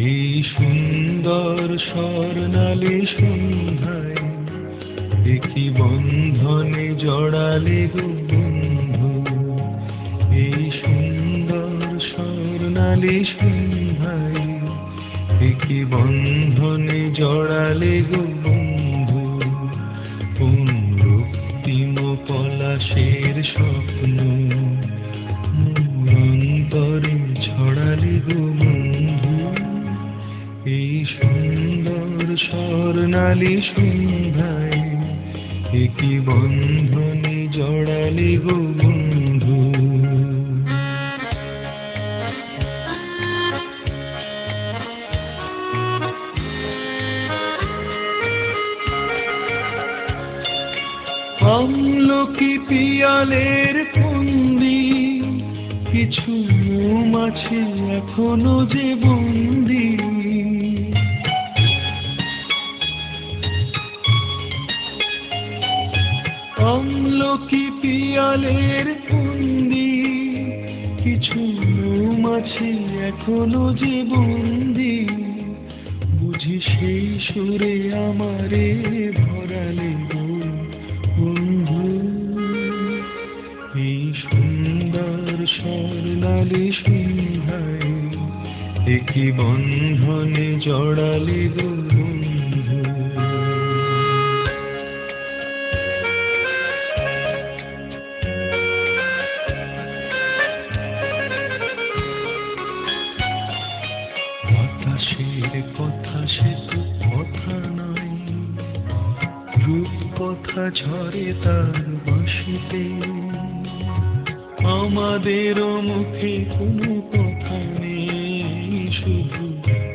এই সুন্দর স্বর্ণালী সন্ধ্যায় একই বন্ধনে জড়ালে গো বন্ধু। এই সুন্দর স্বর্ণালী সন্ধ্যায় একই বন্ধনে জড়ালে গো বন্ধু। কোন রক্তিম পলাশের স্বপ্ন অন্তরে ছড়ালে গো বন্ধু। এই সুন্দর স্বর্ণালী সন্ধ্যায় একই বন্ধনে জড়ালে গো বন্ধু। আমলকি পিয়ালের ফন্দি কিছু মৌমাছি এখনো যে বন্দি। আমলকি পিয়ালের ফন্দি কিছু মৌমাছি এখনো যে বন্দি। বুঝি সেই সুরে আমারে ভরালে গো বন্ধু। এই সুন্দর স্বর্ণালী সন্ধ্যায় একই বন্ধনে জড়ালে গো বন্ধু। বাতাসের কথা সে তো কথা নয়, রূপ কথা ঝরে তার বাঁশিতে। আমাদেরও মুখে কোনো কথা নেই, শুধু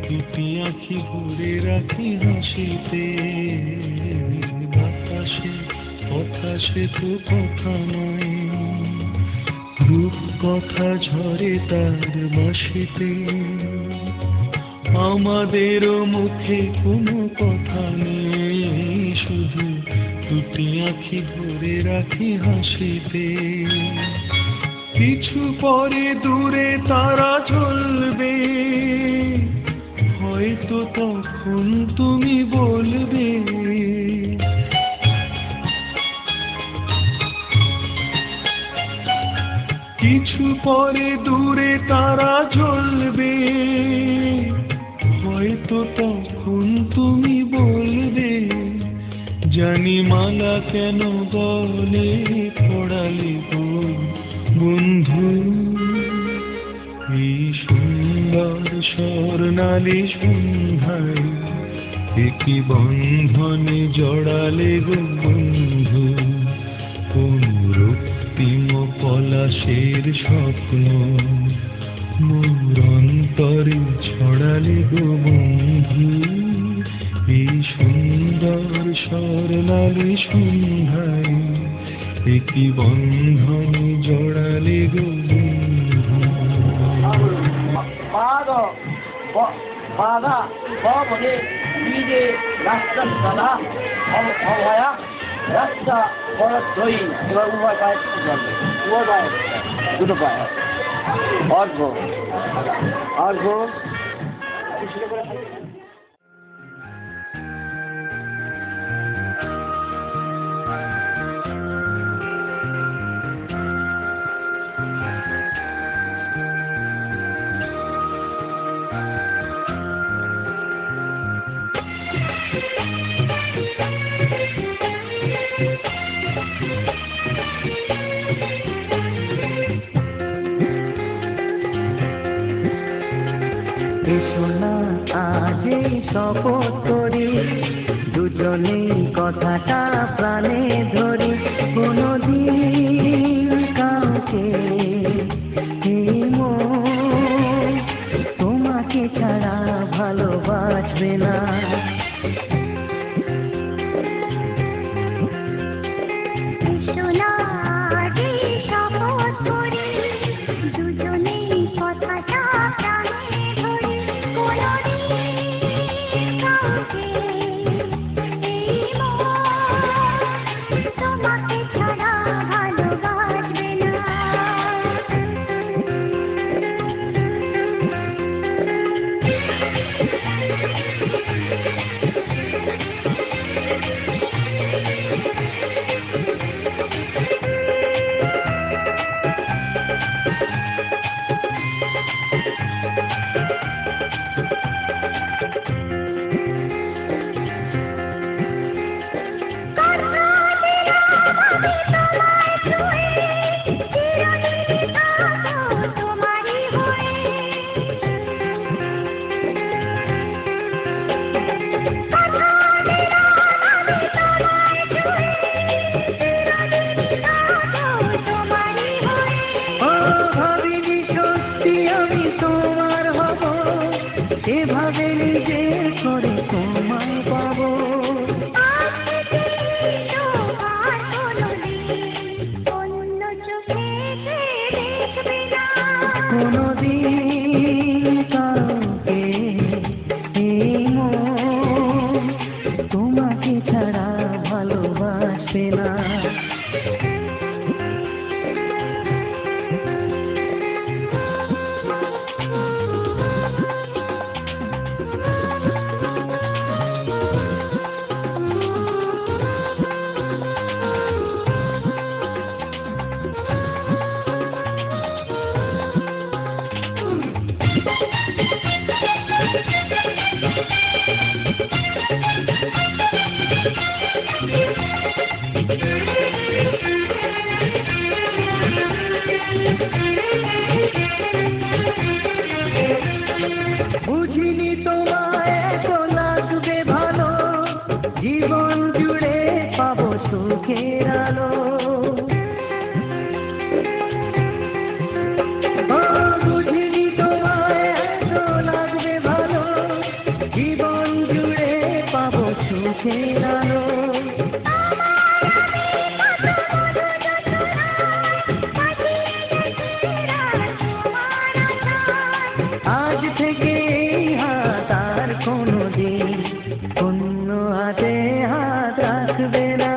দুটি আঁখি ভরে রাখি হাসিতে। বাতাসে কথা সে তো কথা নয়, রূপ কথা ঝরে তার বাঁশিতে। আমাদেরও মুখে কোনো কথা নেই, শুধু দুটি আঁখি ভরে রাখি হাসিতে। কিছু পরে দূরে তারা জ্বলবে, হয়তো তখন তুমি বলবে কিছু পরে দূরে তারা জ্বলবে, হয়তো তখন তুমি বলবে জানি মালা কেন গলে পড়ালে গো বন্ধু। এই সুন্দর স্বর্ণালী সন্ধ্যায় একই বন্ধনে জড়ালে গো বন্ধু। কোন রক্তিম পলাশের স্বপ্ন মোর অন্তরে ছড়ালে গো বন্ধু। এই সুন্দর স্বর্ণালী সন্ধ্যায় একই বন্ধনে জড়ালে গো বন্ধু। বাধা বলে নিজে রাস্তার দাদা অভয়া রাস্তা বড় দই। এবার উভয় পায়ে চলবে, উভয় পায়ে দুটো পায়ে অর্ঘ অর্ঘ। শপথ করি দুজনেই কথাটা প্রাণে ধরি, কোনদিন কাউকে তোমাকে ছাড়া ভালোবাসবে না। শপথ করি ভাবেনি যে করে তোমায় পাবো। কোনদিন কাউকে এই মন তোমাকে ছাড়া ভালোবাসে না। বুঝিনি তোমায় এত লাগবে ভালো, জীবন জুড়ে পাবো সুখের আলো। বুঝিনি তোমায় এত লাগবে ভালো, জীবন জুড়ে পাবো সুখের আলো। আজ থেকে হাত আর কোনোদিন অন্য হাতে হাত রাখবে না।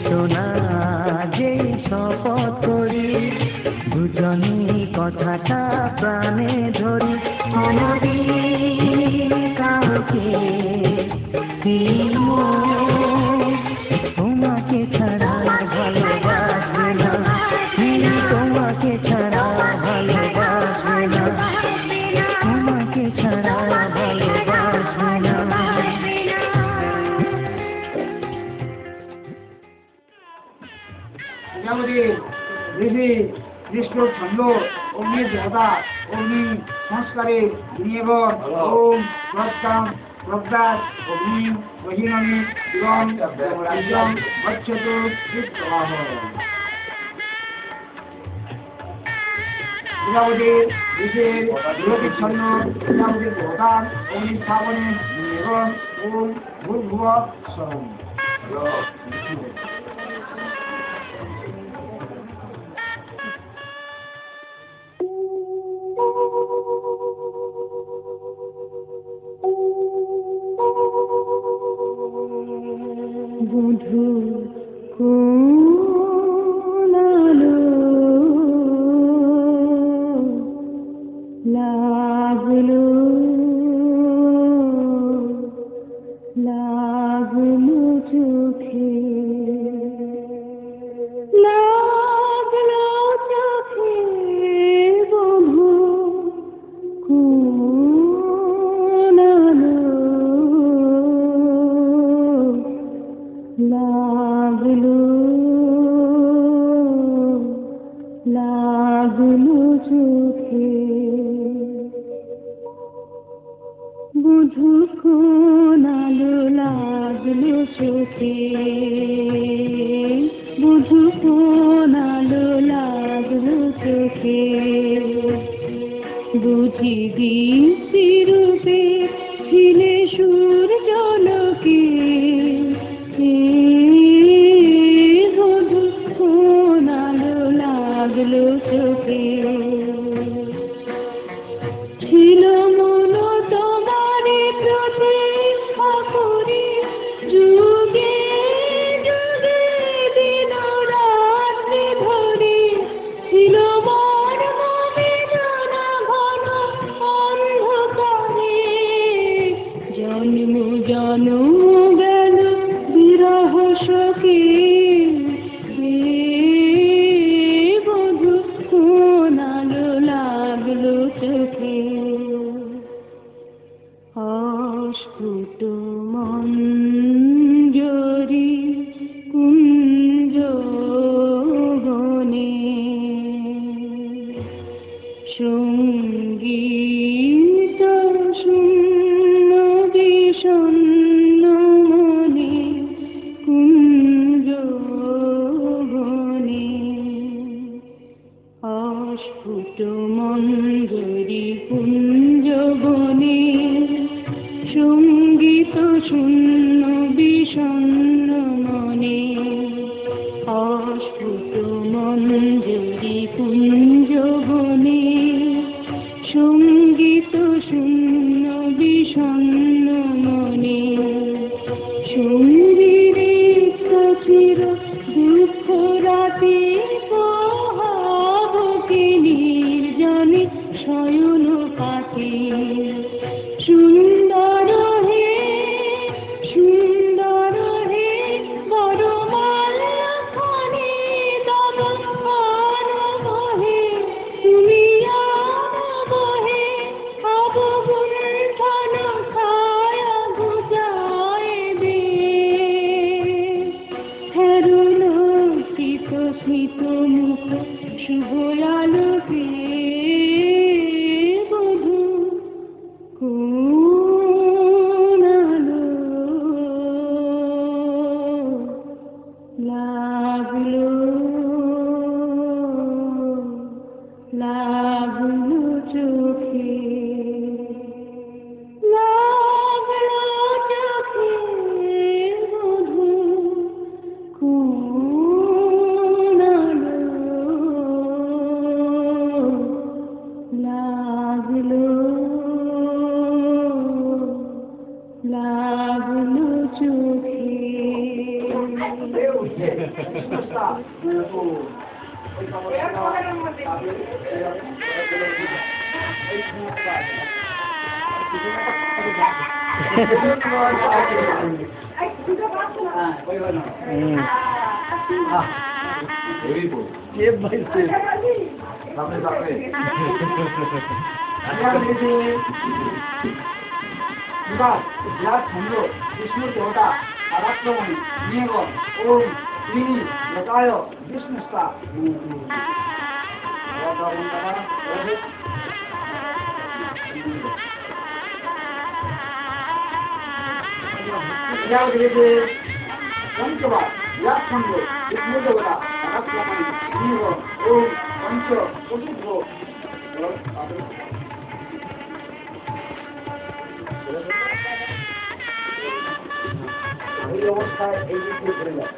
সোনা যেই শপথ করি, দুজনই কথাটা প্রাণে ধরি। কোনদিন কাউকে তোমাকে ছাড়া ভালোবাসবে না, তোমাকে ছাড়া ভালোবাসবে না, তোমাকে ছাড়া ভালোবাসবে না। দেবী কৃষ্ণ ছন্দ অগ্নি দেবতা অগ্নি সংস্কারে নিয়বন ওম প্রস্তাম প্রজ্ঞাত অগ্নি বহিনমি দিগম রাজ্যম গচ্ছতু চিত্তবাহ। প্রজাপতির ঋষির বিরোধী ছন্ন প্রজাপতির দেবতা অগ্নি স্থাপনে নিয়বন ওম ভূর্ভুব স্বরম। বধূ কোনালো লাগলো লাগলো চোখে, লাগলো চোখে বধূ কোনালো লাগলো লাগলো চোখে। বধূ কোনালো লাগলো চোখে, বধূ কোনালো লাগলো চোখে। বুঝি দিশি রূপে ছিলে সূর্যলোকে, বধূ কোনালো লাগলো চোখে। ছিল মন তোমারে প্রতিষ্ঠা করি, যুগে যুগে দিন রাত্রি ধরে। ছিল মন বেদনা ঘন অন্ধকারে, জন্ম জন্ম গেল বিরহ শোকে। বধূ কোনালো লাগলো চোখে। অস্ফুট মঞ্জরি কুঞ্জ বনে, সঙ্গীত অস্ফুট মঞ্জরি কুঞ্জবনে সঙ্গীত শূন্য বিষণ্ণ মনে অস্ফুট মঞ্জরি কুঞ্জবনে সঙ্গীত শূন্য বিষণ্ণ মনে সঙ্গীরের চির দুঃখ রাতে পোহাবকে নির্জনে শয়ন পাতে সুন্দর হে বড় মাল্যখানি তব আর বহে তুমি আর বহে অবগুণ্ঠন ছায়া গুজায় দে হেরুলোকিত স্মিত মুখ শুভ আলোকে বধূ কোন আলো লাগলো লাগলো চোখে লাগলো চোখে বধূ কোন আলো লাগলো লাগলো চোখে विष्णु देवता आराक्रमणि नियम ओम त्रिणी लताय विष्णुस्ता पंचवा या खंड विष्णु देवता आराक्रमणि नियम ओम पंच चतुर्भो এই অবস্থায় এই দিকে ঘুরে যায়